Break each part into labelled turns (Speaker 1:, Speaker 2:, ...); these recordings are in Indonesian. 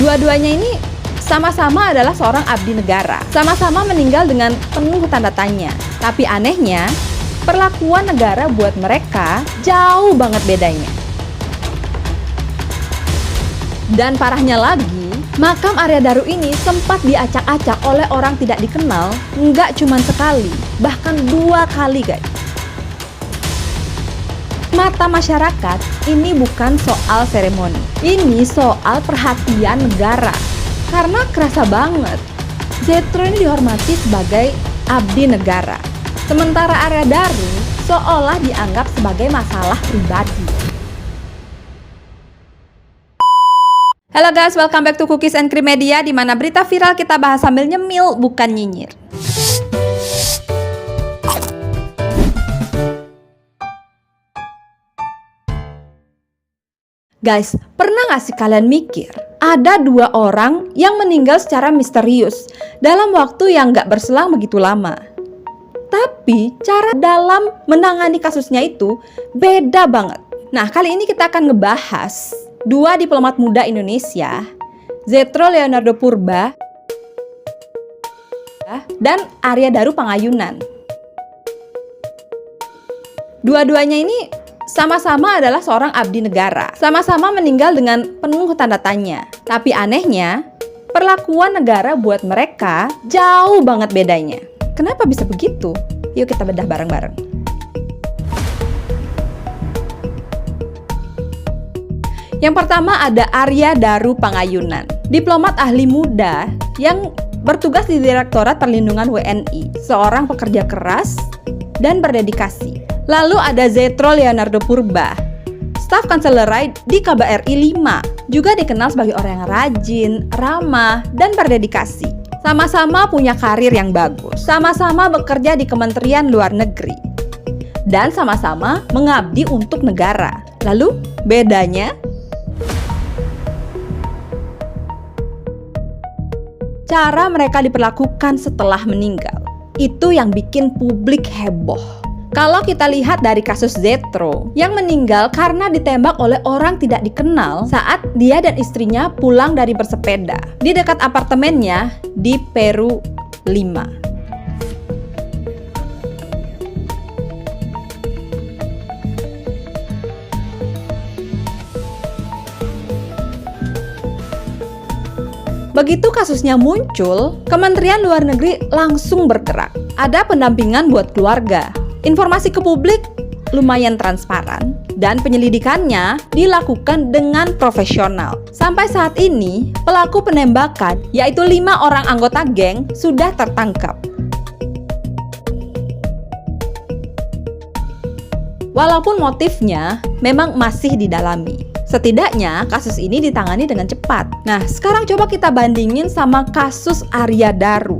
Speaker 1: Dua-duanya ini sama-sama adalah seorang abdi negara. Sama-sama meninggal dengan penuh tanda tanya. Tapi anehnya, perlakuan negara buat mereka jauh banget bedanya. Dan parahnya lagi, makam Arya Daru ini sempat diacak-acak oleh orang tidak dikenal, nggak cuma sekali, bahkan 2 kali guys. Mata masyarakat, ini bukan soal seremoni, ini soal perhatian negara. Karena kerasa banget, Zetro ini dihormati sebagai abdi negara. Sementara Arya Daru seolah dianggap sebagai masalah pribadi. Halo guys, welcome back to Cookies and Cream Media, di mana berita viral kita bahas sambil nyemil, bukan nyinyir. Guys, pernah gak sih kalian mikir, ada 2 orang yang meninggal secara misterius dalam waktu yang gak berselang begitu lama. Tapi cara dalam menangani kasusnya itu beda banget. Nah, kali ini kita akan ngebahas 2 diplomat muda Indonesia, Zetro Leonardo Purba dan Arya Daru Pangayunan. Dua-duanya ini sama-sama adalah seorang abdi negara. Sama-sama meninggal dengan penuh tanda tanya. Tapi anehnya, perlakuan negara buat mereka jauh banget bedanya. Kenapa bisa begitu? Yuk kita bedah bareng-bareng. Yang pertama ada Arya Daru Pangayunan, diplomat ahli muda yang bertugas di Direktorat Perlindungan WNI, seorang pekerja keras dan berdedikasi. Lalu ada Zetro Leonardo Purba, staf kanselerai di KBRI 5, juga dikenal sebagai orang yang rajin, ramah, dan berdedikasi. Sama-sama punya karir yang bagus, sama-sama bekerja di Kementerian Luar Negeri, dan sama-sama mengabdi untuk negara. Lalu bedanya? Cara mereka diperlakukan setelah meninggal, itu yang bikin publik heboh. Kalau kita lihat dari kasus Zetro yang meninggal karena ditembak oleh orang tidak dikenal saat dia dan istrinya pulang dari bersepeda di dekat apartemennya di Peru 5. Begitu kasusnya muncul, Kementerian Luar Negeri langsung bergerak. Ada pendampingan buat keluarga. Informasi ke publik lumayan transparan dan penyelidikannya dilakukan dengan profesional. Sampai saat ini, pelaku penembakan, yaitu 5 orang anggota geng, sudah tertangkap. Walaupun motifnya memang masih didalami. Setidaknya kasus ini ditangani dengan cepat. Nah, sekarang coba kita bandingin sama kasus Arya Daru.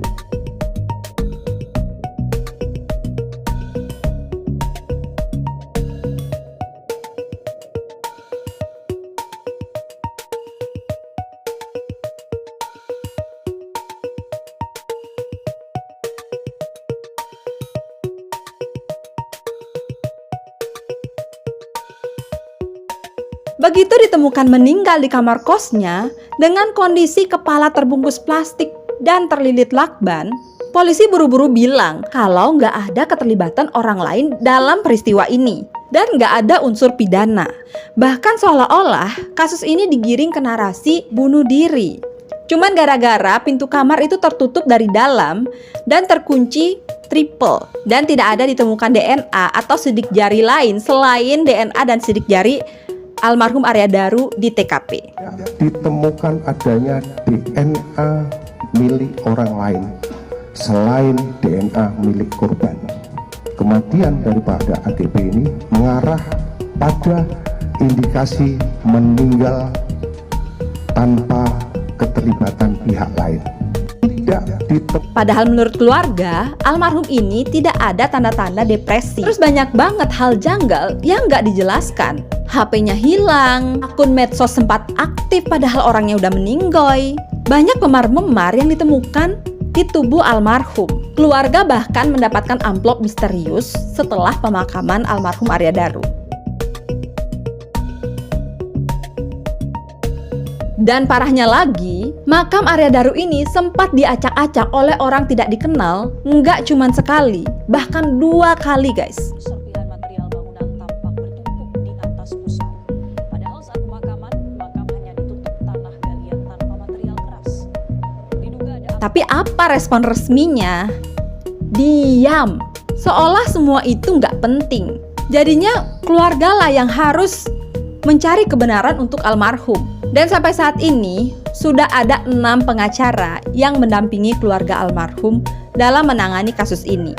Speaker 1: Begitu ditemukan meninggal di kamar kosnya dengan kondisi kepala terbungkus plastik dan terlilit lakban, polisi buru-buru bilang kalau nggak ada keterlibatan orang lain dalam peristiwa ini dan nggak ada unsur pidana. Bahkan seolah-olah kasus ini digiring ke narasi bunuh diri. Cuman gara-gara pintu kamar itu tertutup dari dalam dan terkunci triple dan tidak ada ditemukan DNA atau sidik jari lain selain DNA dan sidik jari almarhum Arya Daru di TKP.
Speaker 2: Ditemukan adanya DNA milik orang lain selain DNA milik korban. Kematian daripada AGP ini mengarah pada indikasi meninggal tanpa keterlibatan pihak lain.
Speaker 1: Padahal menurut keluarga, almarhum ini tidak ada tanda-tanda depresi. Terus banyak banget hal janggal yang nggak dijelaskan. HP-nya hilang, akun medsos sempat aktif padahal orangnya udah meninggoy. Banyak memar-memar yang ditemukan di tubuh almarhum. Keluarga bahkan mendapatkan amplop misterius setelah pemakaman almarhum Arya Daru. Dan parahnya lagi, makam Arya Daru ini sempat diacak-acak oleh orang tidak dikenal, nggak cuma sekali, bahkan 2 kali guys.
Speaker 3: Serpihan material bangunan tampak bertumpuk di atas pusar. Padahal saat pemakaman, makam hanya ditutup tanah galian tanpa material keras. Diduga ada
Speaker 1: Tapi apa respon resminya? Diam. Seolah semua itu nggak penting. Jadinya keluarga lah yang harus mencari kebenaran untuk almarhum. Dan sampai saat ini, sudah ada 6 pengacara yang mendampingi keluarga almarhum dalam menangani kasus ini.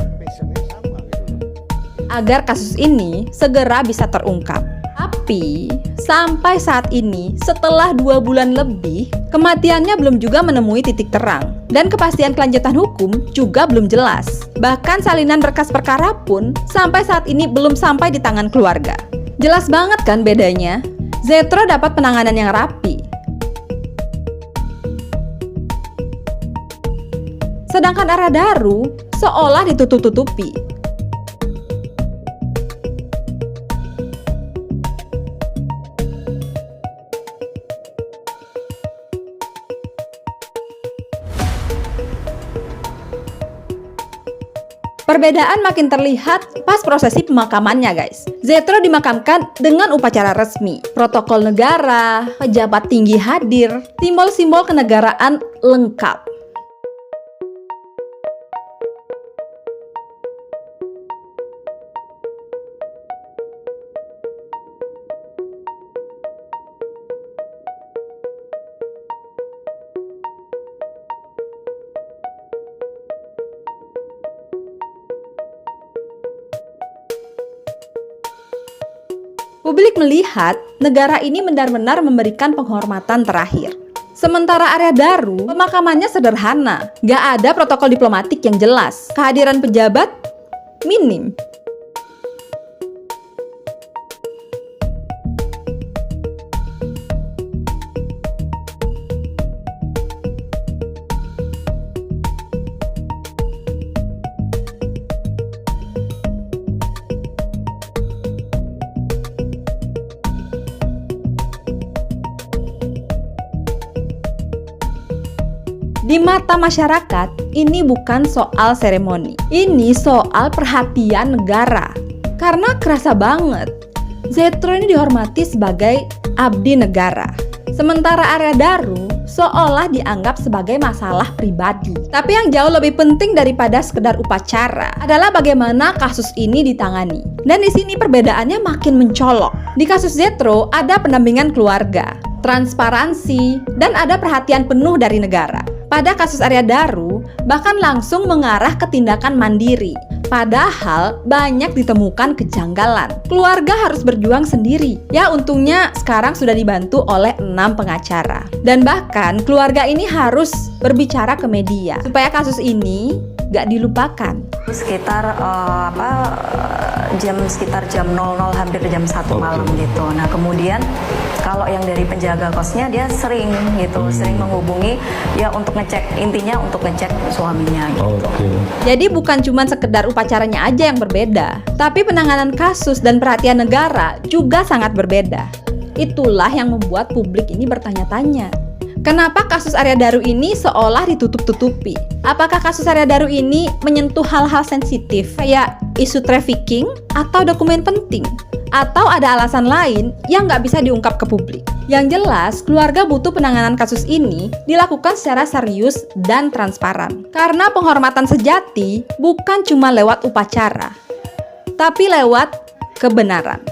Speaker 1: Agar kasus ini segera bisa terungkap. Tapi, sampai saat ini, setelah 2 bulan lebih, kematiannya belum juga menemui titik terang. Dan kepastian kelanjutan hukum juga belum jelas. Bahkan salinan berkas perkara pun sampai saat ini belum sampai di tangan keluarga. Jelas banget kan bedanya? Zetro dapat penanganan yang rapi. Sedangkan Arya Daru seolah ditutup-tutupi. Perbedaan makin terlihat pas prosesi pemakamannya guys. Zetro dimakamkan dengan upacara resmi, protokol negara, pejabat tinggi hadir, simbol-simbol kenegaraan lengkap. Publik melihat negara ini benar-benar memberikan penghormatan terakhir. Sementara Arya Daru, pemakamannya sederhana, gak ada protokol diplomatik yang jelas, kehadiran pejabat minim. Di mata masyarakat, ini bukan soal seremoni. Ini soal perhatian negara. Karena kerasa banget, Zetro ini dihormati sebagai abdi negara. Sementara Arya Daru seolah dianggap sebagai masalah pribadi. Tapi yang jauh lebih penting daripada sekedar upacara adalah bagaimana kasus ini ditangani. Dan di sini perbedaannya makin mencolok. Di kasus Zetro ada pendampingan keluarga, transparansi, dan ada perhatian penuh dari negara. Pada kasus Arya Daru, bahkan langsung mengarah ke tindakan mandiri. Padahal banyak ditemukan kejanggalan. Keluarga harus berjuang sendiri. Ya untungnya sekarang sudah dibantu oleh 6 pengacara. Dan bahkan keluarga ini harus berbicara ke media supaya kasus ini gak dilupakan.
Speaker 4: Sekitar jam 00 hampir jam 1 malam gitu. Nah kemudian kalau yang dari penjaga kosnya dia sering menghubungi ya untuk ngecek, intinya untuk ngecek suaminya gitu.
Speaker 1: Jadi bukan cuma sekedar upacaranya aja yang berbeda, tapi penanganan kasus dan perhatian negara juga sangat berbeda. Itulah yang membuat publik ini bertanya-tanya. Kenapa kasus Arya Daru ini seolah ditutup-tutupi? Apakah kasus Arya Daru ini menyentuh hal-hal sensitif kayak isu trafficking atau dokumen penting? Atau ada alasan lain yang nggak bisa diungkap ke publik? Yang jelas, keluarga butuh penanganan kasus ini dilakukan secara serius dan transparan. Karena penghormatan sejati bukan cuma lewat upacara, tapi lewat kebenaran.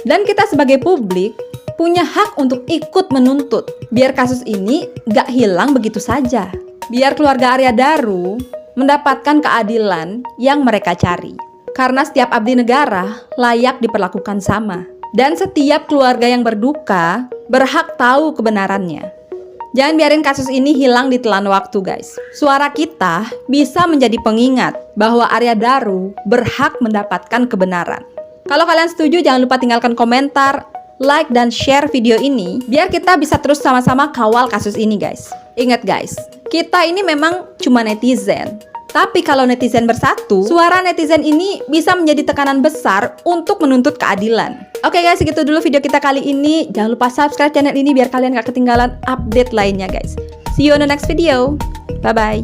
Speaker 1: Dan kita sebagai publik punya hak untuk ikut menuntut, biar kasus ini gak hilang begitu saja. Biar keluarga Arya Daru mendapatkan keadilan yang mereka cari. Karena setiap abdi negara layak diperlakukan sama. Dan setiap keluarga yang berduka berhak tahu kebenarannya. Jangan biarin kasus ini hilang di telan waktu guys. Suara kita bisa menjadi pengingat bahwa Arya Daru berhak mendapatkan kebenaran. Kalau kalian setuju jangan lupa tinggalkan komentar, like dan share video ini biar kita bisa terus sama-sama kawal kasus ini guys. Ingat guys, kita ini memang cuma netizen, Tapi kalau netizen bersatu, suara netizen ini bisa menjadi tekanan besar untuk menuntut keadilan. Oke guys, segitu dulu video kita kali ini. Jangan lupa subscribe channel ini biar kalian gak ketinggalan update lainnya guys. See you on the next video. Bye-bye.